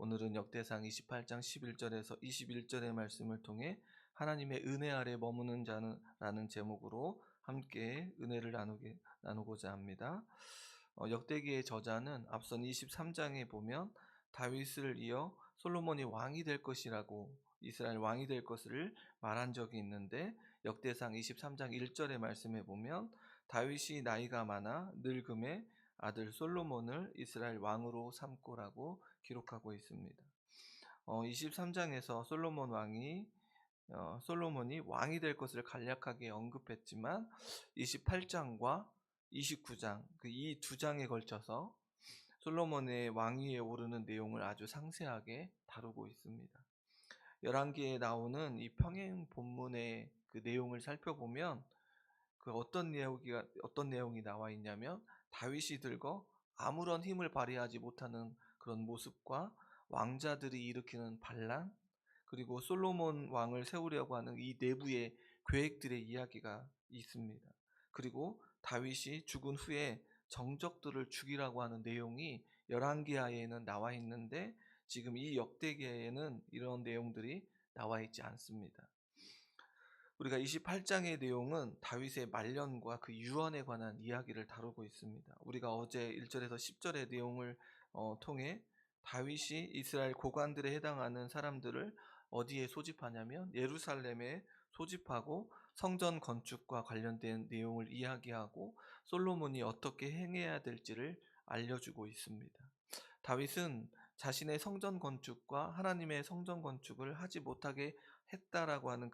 오늘은 역대상 28장 11절에서 21절의 말씀을 통해 하나님의 은혜 아래 머무는 자라는 제목으로 함께 은혜를 나누고자 합니다. 역대기의 저자는 앞선 23장에 보면 다윗을 이어 솔로몬이 왕이 될 것이라고, 이스라엘 왕이 될 것을 말한 적이 있는데, 역대상 23장 1절의 말씀에 보면 다윗이 나이가 많아 늙음에 아들 솔로몬을 이스라엘 왕으로 삼고라고 기록하고 있습니다. 23장에서 솔로몬이 왕이 될 것을 간략하게 언급했지만 28장과 29장 그 이 두 장에 걸쳐서 솔로몬의 왕위에 오르는 내용을 아주 상세하게 다루고 있습니다. 열왕기에 나오는 이 평행 본문의 그 내용을 살펴보면 어떤 내용이 나와 있냐면, 다윗이 들고 아무런 힘을 발휘하지 못하는 그런 모습과 왕자들이 일으키는 반란, 그리고 솔로몬 왕을 세우려고 하는 이 내부의 계획들의 이야기가 있습니다. 그리고 다윗이 죽은 후에 정적들을 죽이라고 하는 내용이 열왕기하에는 나와 있는데, 지금 이 역대기에는 이런 내용들이 나와 있지 않습니다. 우리가 28장의 내용은 다윗의 말년과 그 유언에 관한 이야기를 다루고 있습니다. 우리가 어제 1절에서 10절의 내용을 통해 다윗이 이스라엘 고관들에 해당하는 사람들을 어디에 소집하냐면 예루살렘에 소집하고 성전 건축과 관련된 내용을 이야기하고 솔로몬이 어떻게 행해야 될지를 알려주고 있습니다. 다윗은 자신의 성전 건축과 하나님의 성전 건축을 하지 못하게 했다라는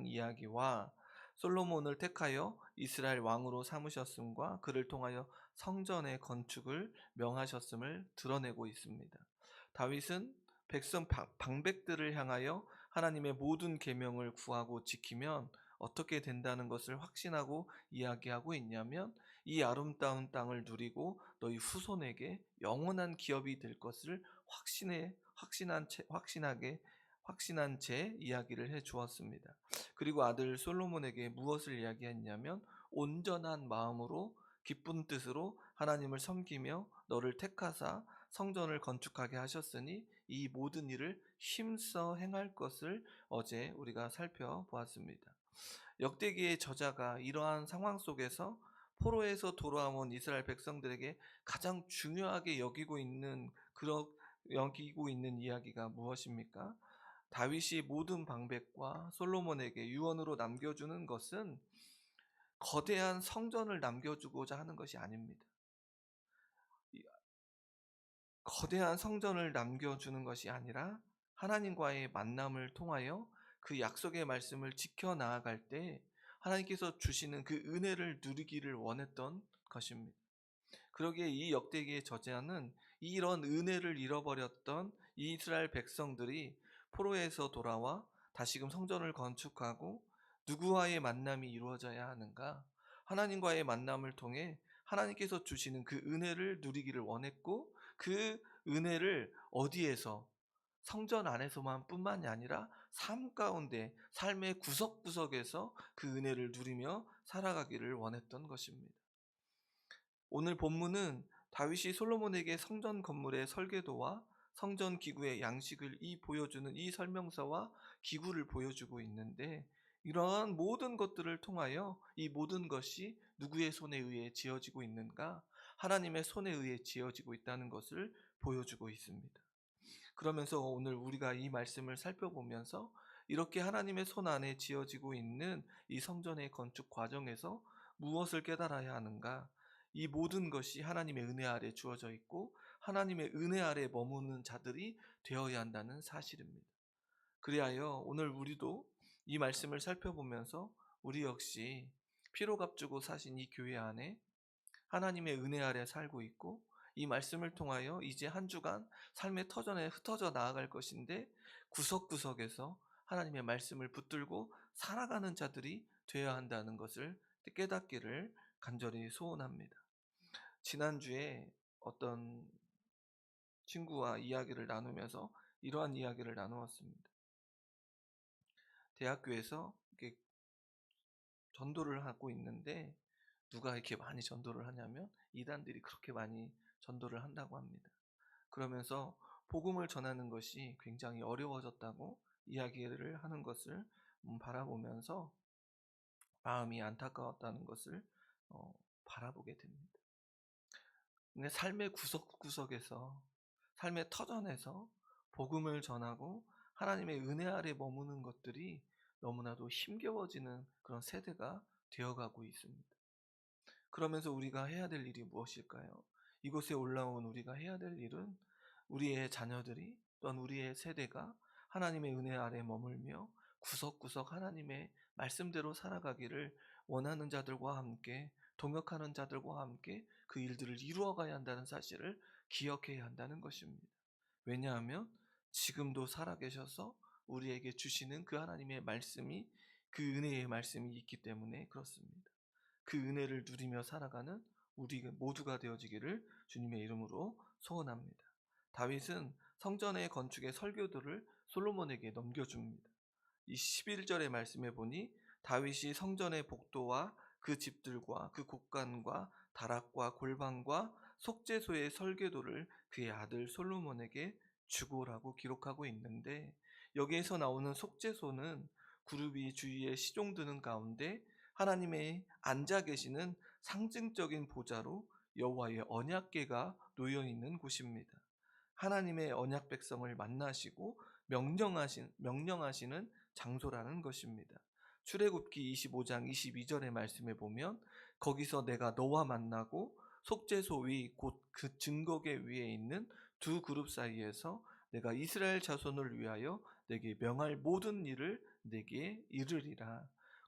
이야기와 솔로몬을 택하여 이스라엘 왕으로 삼으셨음과 그를 통하여 성전의 건축을 명하셨음을 드러내고 있습니다. 다윗은 백성 방백들을 향하여 하나님의 모든 계명을 구하고 지키면 어떻게 된다는 것을 확신하고 이야기하고 있냐면, 이 아름다운 땅을 누리고 너희 후손에게 영원한 기업이 될 것을 확신한 채 이야기를 해 주었습니다. 그리고 아들 솔로몬에게 무엇을 이야기했냐면, 온전한 마음으로 기쁜 뜻으로 하나님을 섬기며 너를 택하사 성전을 건축하게 하셨으니 이 모든 일을 힘써 행할 것을 어제 우리가 살펴보았습니다. 역대기의 저자가 이러한 상황 속에서 포로에서 돌아온 이스라엘 백성들에게 가장 중요하게 여기고 있는 이야기가 무엇입니까? 다윗이 모든 방백과 솔로몬에게 유언으로 남겨주는 것은 거대한 성전을 남겨주고자 하는 것이 아닙니다. 거대한 성전을 남겨주는 것이 아니라 하나님과의 만남을 통하여 그 약속의 말씀을 지켜나아갈 때 하나님께서 주시는 그 은혜를 누리기를 원했던 것입니다. 그러기에 이 역대기의 저자는 이런 은혜를 잃어버렸던 이스라엘 백성들이 포로에서 돌아와 다시금 성전을 건축하고 누구와의 만남이 이루어져야 하는가? 하나님과의 만남을 통해 하나님께서 주시는 그 은혜를 누리기를 원했고, 그 은혜를 어디에서? 성전 안에서만 뿐만이 아니라 삶 가운데, 삶의 구석구석에서 그 은혜를 누리며 살아가기를 원했던 것입니다. 오늘 본문은 다윗이 솔로몬에게 성전 건물의 설계도와 성전 기구의 양식을 보여주는 이 설명서와 기구를 보여주고 있는데, 이러한 모든 것들을 통하여 이 모든 것이 누구의 손에 의해 지어지고 있는가? 하나님의 손에 의해 지어지고 있다는 것을 보여주고 있습니다. 그러면서 오늘 우리가 이 말씀을 살펴보면서 이렇게 하나님의 손 안에 지어지고 있는 이 성전의 건축 과정에서 무엇을 깨달아야 하는가? 이 모든 것이 하나님의 은혜 아래 주어져 있고 하나님의 은혜 아래 머무는 자들이 되어야 한다는 사실입니다. 그리하여 오늘 우리도 이 말씀을 살펴보면서 우리 역시 피로 값주고 사신 이 교회 안에 하나님의 은혜 아래 살고 있고, 이 말씀을 통하여 이제 한 주간 삶의 터전에 흩어져 나아갈 것인데, 구석구석에서 하나님의 말씀을 붙들고 살아가는 자들이 되어야 한다는 것을 깨닫기를 간절히 소원합니다. 지난주에 어떤 친구와 이야기를 나누면서 이러한 이야기를 나누었습니다. 대학교에서 이렇게 전도를 하고 있는데, 누가 이렇게 많이 전도를 하냐면 이단들이 그렇게 많이 전도를 한다고 합니다. 그러면서 복음을 전하는 것이 굉장히 어려워졌다고 이야기를 하는 것을 바라보면서 마음이 안타까웠다는 것을 어, 바라보게 됩니다. 근데 삶의 구석구석에서, 삶의 터전에서 복음을 전하고 하나님의 은혜 아래 머무는 것들이 너무나도 힘겨워지는 그런 세대가 되어가고 있습니다. 그러면서 우리가 해야 될 일이 무엇일까요? 이곳에 올라온 우리가 해야 될 일은 우리의 자녀들이, 또한 우리의 세대가 하나님의 은혜 아래 머물며 구석구석 하나님의 말씀대로 살아가기를 원하는 자들과 함께, 동역하는 자들과 함께 그 일들을 이루어가야 한다는 사실을 기억해야 한다는 것입니다. 왜냐하면 지금도 살아계셔서 우리에게 주시는 그 하나님의 말씀이, 그 은혜의 말씀이 있기 때문에 그렇습니다. 그 은혜를 누리며 살아가는 우리 모두가 되어지기를 주님의 이름으로 소원합니다. 다윗은 성전의 건축의 설교도를 솔로몬에게 넘겨줍니다. 이 11절의 말씀에 보니 다윗이 성전의 복도와 그 집들과 그 곳간과 다락과 골방과 속죄소의 설계도를 그의 아들 솔로몬에게 주고라고 기록하고 있는데, 여기에서 나오는 속죄소는 구름이 주위에 시종드는 가운데 하나님의 앉아 계시는 상징적인 보좌로 여호와의 언약궤가 놓여 있는 곳입니다. 하나님의 언약 백성을 만나시고 명령하시는 장소라는 것입니다. 출애굽기 25장 22절의 말씀에 보면 거기서 내가 너와 만나고 속죄소 위 곧 그 증거궤 위에 있는 두 그룹 사이에서 내가 이스라엘 자손을 위하여 내게 명할 모든 일을 내게 이르리라.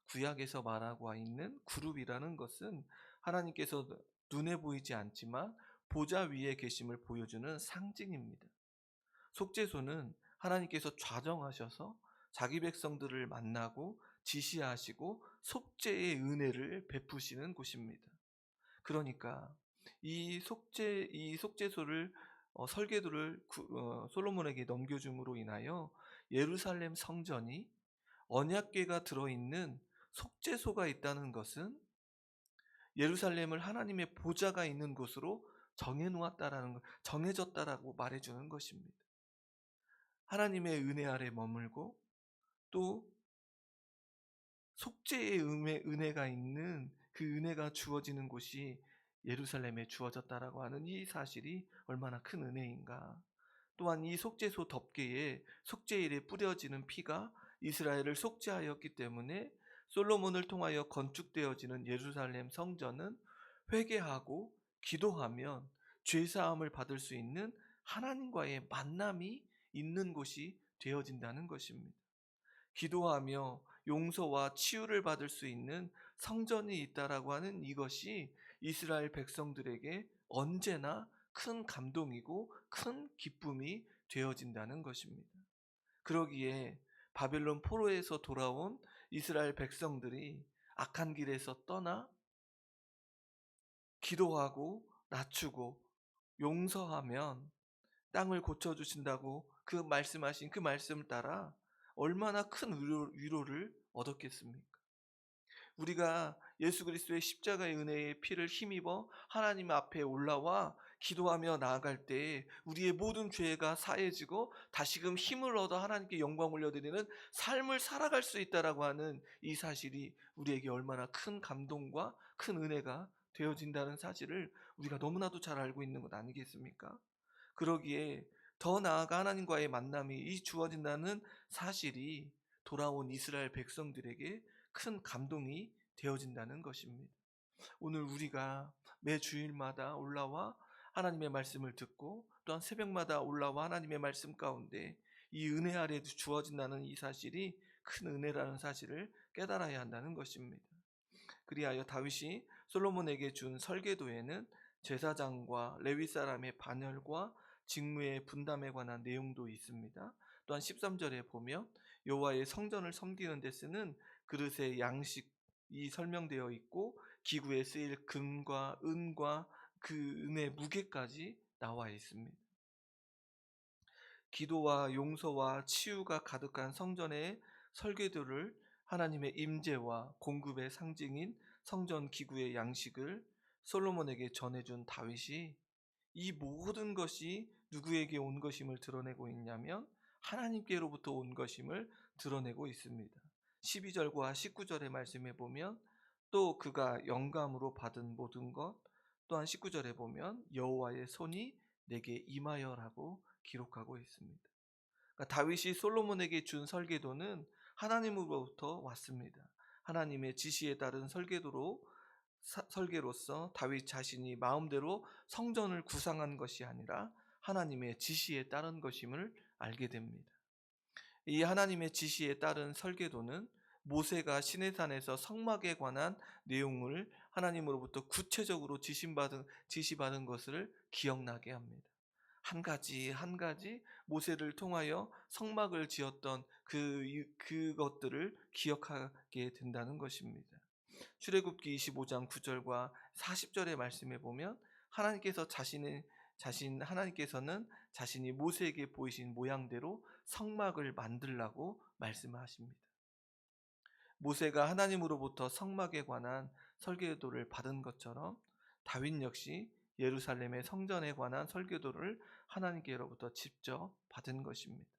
구약에서 말하고 있는 그룹이라는 것은 하나님께서 눈에 보이지 않지만 보좌 위에 계심을 보여주는 상징입니다. 속죄소는 하나님께서 좌정하셔서 자기 백성들을 만나고 지시하시고 속죄의 은혜를 베푸시는 곳입니다. 그러니까 이 속죄소를 설계도를 솔로몬에게 넘겨줌으로 인하여 예루살렘 성전이 언약궤가 들어있는 속죄소가 있다는 것은 예루살렘을 하나님의 보좌가 있는 곳으로 정해놓았다라는 것, 정해졌다라고 말해주는 것입니다. 하나님의 은혜 아래 머물고 또 속죄의 은혜가 있는 그 은혜가 주어지는 곳이 예루살렘에 주어졌다라고 하는 이 사실이 얼마나 큰 은혜인가. 또한 이 속죄소 덮개에 속죄일에 뿌려지는 피가 이스라엘을 속죄하였기 때문에 솔로몬을 통하여 건축되어지는 예루살렘 성전은 회개하고 기도하면 죄사함을 받을 수 있는 하나님과의 만남이 있는 곳이 되어진다는 것입니다. 기도하며 용서와 치유를 받을 수 있는 성전이 있다라고 하는 이것이 이스라엘 백성들에게 언제나 큰 감동이고 큰 기쁨이 되어진다는 것입니다. 그러기에 바벨론 포로에서 돌아온 이스라엘 백성들이 악한 길에서 떠나 기도하고 낮추고 용서하면 땅을 고쳐주신다고 그 말씀하신 그 말씀을 따라 얼마나 큰 위로를 얻었겠습니까? 우리가 예수 그리스도의 십자가의 은혜의 피를 힘입어 하나님 앞에 올라와 기도하며 나아갈 때 우리의 모든 죄가 사해지고 다시금 힘을 얻어 하나님께 영광 올려드리는 삶을 살아갈 수 있다라고 하는 이 사실이 우리에게 얼마나 큰 감동과 큰 은혜가 되어진다는 사실을 우리가 너무나도 잘 알고 있는 것 아니겠습니까? 그러기에 더 나아가 하나님과의 만남이 주어진다는 사실이 돌아온 이스라엘 백성들에게 큰 감동이 되어진다는 것입니다. 오늘 우리가 매 주일마다 올라와 하나님의 말씀을 듣고 또한 새벽마다 올라와 하나님의 말씀 가운데 이 은혜 아래 주어진다는 이 사실이 큰 은혜라는 사실을 깨달아야 한다는 것입니다. 그리하여 다윗이 솔로몬에게 준 설계도에는 제사장과 레위 사람의 반열과 직무의 분담에 관한 내용도 있습니다. 또한 13절에 보면 여호와의 성전을 섬기는 데 쓰는 그릇의 양식이 설명되어 있고 기구에 쓰일 금과 은과 그 은의 무게까지 나와 있습니다. 기도와 용서와 치유가 가득한 성전의 설계도를 하나님의 임재와 공급의 상징인 성전 기구의 양식을 솔로몬에게 전해준 다윗이 이 모든 것이 누구에게 온 것임을 드러내고 있냐면 하나님께로부터 온 것임을 드러내고 있습니다. 12절과 19절의 말씀에 보면 또 그가 영감으로 받은 모든 것, 또한 19절에 보면 여호와의 손이 내게 임하여라고 기록하고 있습니다. 그러니까 다윗이 솔로몬에게 준 설계도는 하나님으로부터 왔습니다. 하나님의 지시에 따른 설계로서 다윗 자신이 마음대로 성전을 구상한 것이 아니라 하나님의 지시에 따른 것임을 알게 됩니다. 이 하나님의 지시에 따른 설계도는 모세가 시내산에서 성막에 관한 내용을 하나님으로부터 구체적으로 지시받은 것을 기억나게 합니다. 한 가지 한 가지 모세를 통하여 성막을 지었던 그것들을 기억하게 된다는 것입니다. 출애굽기 25장 9절과 40절의 말씀에 보면 하나님께서는 자신이 모세에게 보이신 모양대로 성막을 만들라고 말씀하십니다. 모세가 하나님으로부터 성막에 관한 설계도를 받은 것처럼 다윗 역시 예루살렘의 성전에 관한 설계도를 하나님께로부터 직접 받은 것입니다.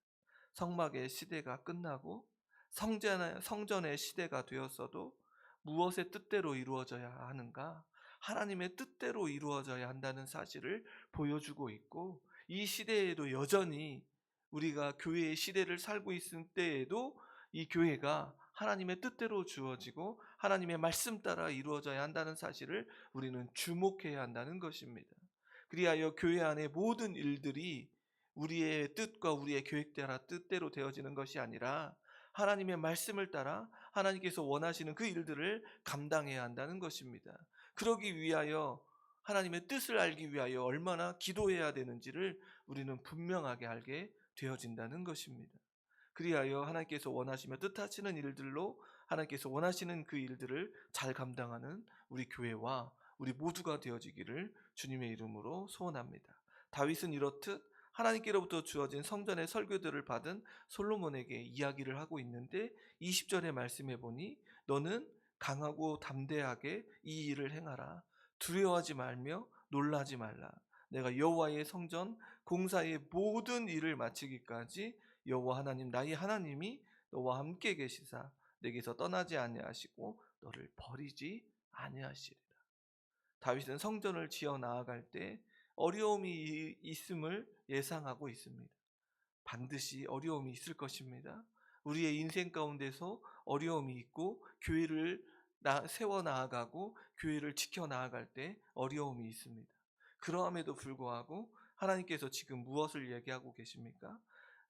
성막의 시대가 끝나고 성전의 시대가 되었어도 무엇의 뜻대로 이루어져야 하는가? 하나님의 뜻대로 이루어져야 한다는 사실을 보여주고 있고, 이 시대에도 여전히 우리가 교회의 시대를 살고 있을 때에도 이 교회가 하나님의 뜻대로 주어지고 하나님의 말씀 따라 이루어져야 한다는 사실을 우리는 주목해야 한다는 것입니다. 그리하여 교회 안의 모든 일들이 우리의 뜻과 우리의 계획 따라 뜻대로 되어지는 것이 아니라 하나님의 말씀을 따라 하나님께서 원하시는 그 일들을 감당해야 한다는 것입니다. 그러기 위하여 하나님의 뜻을 알기 위하여 얼마나 기도해야 되는지를 우리는 분명하게 알게 되어진다는 것입니다. 그리하여 하나님께서 원하시며 뜻하시는 일들로 하나님께서 원하시는 그 일들을 잘 감당하는 우리 교회와 우리 모두가 되어지기를 주님의 이름으로 소원합니다. 다윗은 이렇듯 하나님께로부터 주어진 성전의 설교들을 받은 솔로몬에게 이야기를 하고 있는데, 20절의 말씀해 보니 너는 강하고 담대하게 이 일을 행하라. 두려워하지 말며 놀라지 말라. 내가 여호와의 성전 공사의 모든 일을 마치기까지 여호와 하나님 나의 하나님이 너와 함께 계시사 내게서 떠나지 아니하시고 너를 버리지 아니하시리라. 다윗은 성전을 지어 나아갈 때 어려움이 있음을 예상하고 있습니다. 반드시 어려움이 있을 것입니다. 우리의 인생 가운데서 어려움이 있고 교회를 세워 나아가고 교회를 지켜 나아갈 때 어려움이 있습니다. 그러함에도 불구하고 하나님께서 지금 무엇을 얘기하고 계십니까?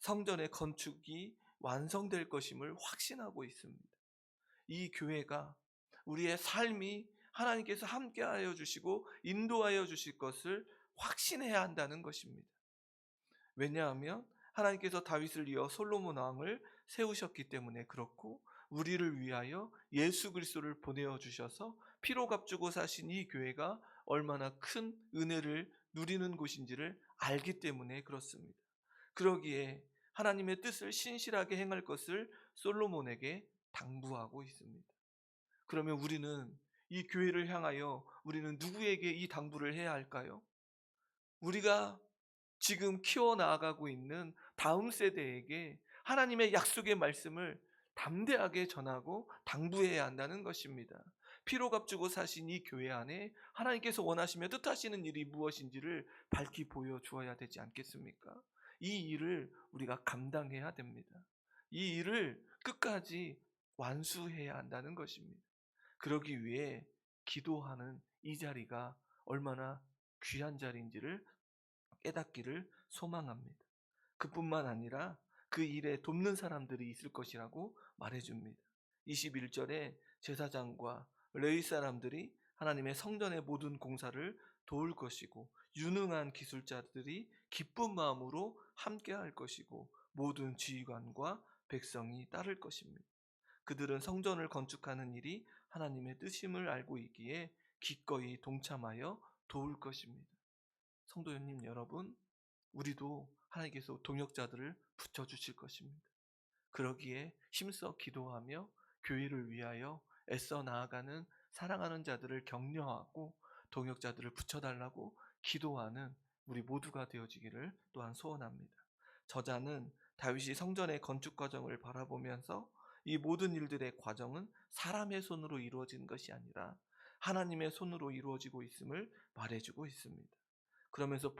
성전의 건축이 완성될 것임을 확신하고 있습니다. 이 교회가 우리의 삶이 하나님께서 함께하여 주시고 인도하여 주실 것을 확신해야 한다는 것입니다. 왜냐하면 하나님께서 다윗을 이어 솔로몬 왕을 세우셨기 때문에 그렇고, 우리를 위하여 예수 그리스도를 보내어 주셔서 피로 값주고 사신 이 교회가 얼마나 큰 은혜를 누리는 곳인지를 알기 때문에 그렇습니다. 그러기에 하나님의 뜻을 신실하게 행할 것을 솔로몬에게 당부하고 있습니다. 그러면 우리는 이 교회를 향하여 우리는 누구에게 이 당부를 해야 할까요? 우리가 지금 키워나가고 있는 다음 세대에게 하나님의 약속의 말씀을 담대하게 전하고 당부해야 한다는 것입니다. 피로 값주고 사신 이 교회 안에 하나님께서 원하시며 뜻하시는 일이 무엇인지를 밝히 보여주어야 되지 않겠습니까? 이 일을 우리가 감당해야 됩니다. 이 일을 끝까지 완수해야 한다는 것입니다. 그러기 위해 기도하는 이 자리가 얼마나 귀한 자리인지를 깨닫기를 소망합니다. 그뿐만 아니라 그 일에 돕는 사람들이 있을 것이라고 말해줍니다. 21절에 제사장과 레위 사람들이 하나님의 성전의 모든 공사를 도울 것이고, 유능한 기술자들이 기쁜 마음으로 함께할 것이고, 모든 지휘관과 백성이 따를 것입니다. 그들은 성전을 건축하는 일이 하나님의 뜻임을 알고 있기에 기꺼이 동참하여 도울 것입니다. 성도님 여러분, 우리도 하나님께서 동역자들을 붙여주실 것입니다. 그러기에 힘써 기도하며 교회를 위하여 애써 나아가는 사랑하는 자들을 격려하고 동역자들을 붙여달라고 기도하는 우리 모두가 되어지기를 또한 소원합니다. 저자는 다윗이 성전의 건축 과정을 바라보면서 이 모든 일들의 과정은 사람의 손으로 이루어진 것이 아니라 하나님의 손으로 이루어지고 있음을 말해주고 있습니다. 그러면서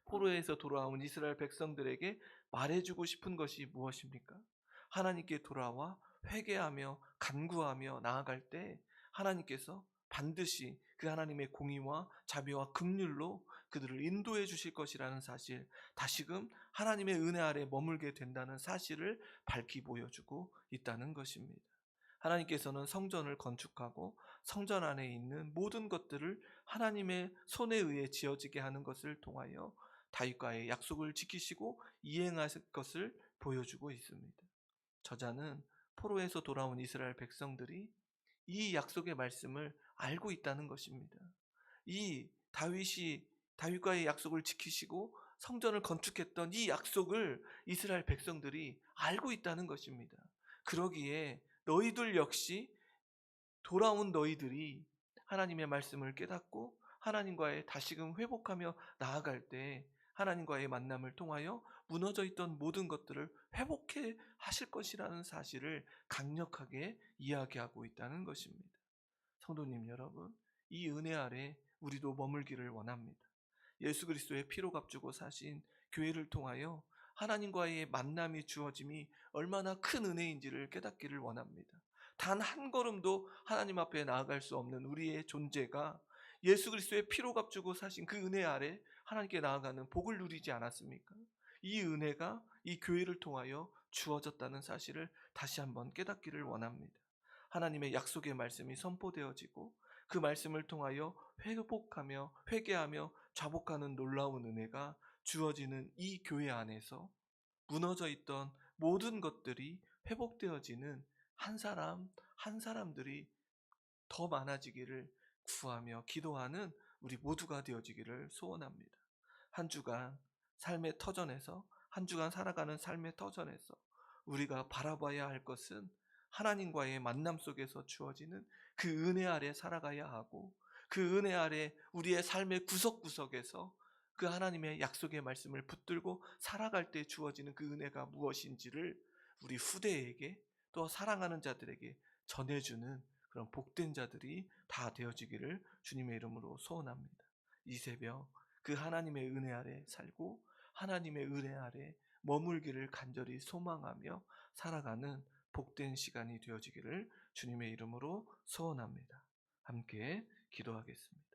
포로에서 돌아온 이스라엘 백성들에게 말해주고 싶은 것이 무엇입니까? 하나님께 돌아와 회개하며 간구하며 나아갈 때 하나님께서 반드시 그 하나님의 공의와 자비와 긍휼로 그들을 인도해 주실 것이라는 사실, 다시금 하나님의 은혜 아래 머물게 된다는 사실을 밝히 보여주고 있다는 것입니다. 하나님께서는 성전을 건축하고 성전 안에 있는 모든 것들을 하나님의 손에 의해 지어지게 하는 것을 통하여 다윗과의 약속을 지키시고 이행하실 것을 보여주고 있습니다. 저자는 포로에서 돌아온 이스라엘 백성들이 이 약속의 말씀을 알고 있다는 것입니다. 이 다윗과의 약속을 지키시고 성전을 건축했던 이 약속을 이스라엘 백성들이 알고 있다는 것입니다. 그러기에 너희들 역시 돌아온 너희들이 하나님의 말씀을 깨닫고 하나님과의 다시금 회복하며 나아갈 때 하나님과의 만남을 통하여 무너져 있던 모든 것들을 회복해 하실 것이라는 사실을 강력하게 이야기하고 있다는 것입니다. 성도님 여러분, 이 은혜 아래 우리도 머물기를 원합니다. 예수 그리스도의 피로 값주고 사신 교회를 통하여 하나님과의 만남이 주어짐이 얼마나 큰 은혜인지를 깨닫기를 원합니다. 단 한 걸음도 하나님 앞에 나아갈 수 없는 우리의 존재가 예수 그리스도의 피로 값주고 사신 그 은혜 아래 하나님께 나아가는 복을 누리지 않았습니까? 이 은혜가 이 교회를 통하여 주어졌다는 사실을 다시 한번 깨닫기를 원합니다. 하나님의 약속의 말씀이 선포되어지고 그 말씀을 통하여 회복하며 회개하며 자복하는 놀라운 은혜가 주어지는 이 교회 안에서 무너져 있던 모든 것들이 회복되어지는 한 사람 한 사람들이 더 많아지기를 구하며 기도하는 우리 모두가 되어지기를 소원합니다. 한 주간 삶의 터전에서 한 주간 살아가는 삶의 터전에서 우리가 바라봐야 할 것은 하나님과의 만남 속에서 주어지는 그 은혜 아래 살아가야 하고 그 은혜 아래 우리의 삶의 구석구석에서 그 하나님의 약속의 말씀을 붙들고 살아갈 때 주어지는 그 은혜가 무엇인지를 우리 후대에게 또 사랑하는 자들에게 전해주는 그런 복된 자들이 다 되어지기를 주님의 이름으로 소원합니다. 이 새벽 그 하나님의 은혜 아래 살고 하나님의 은혜 아래 머물기를 간절히 소망하며 살아가는 복된 시간이 되어지기를 주님의 이름으로 소원합니다. 함께 기도하겠습니다.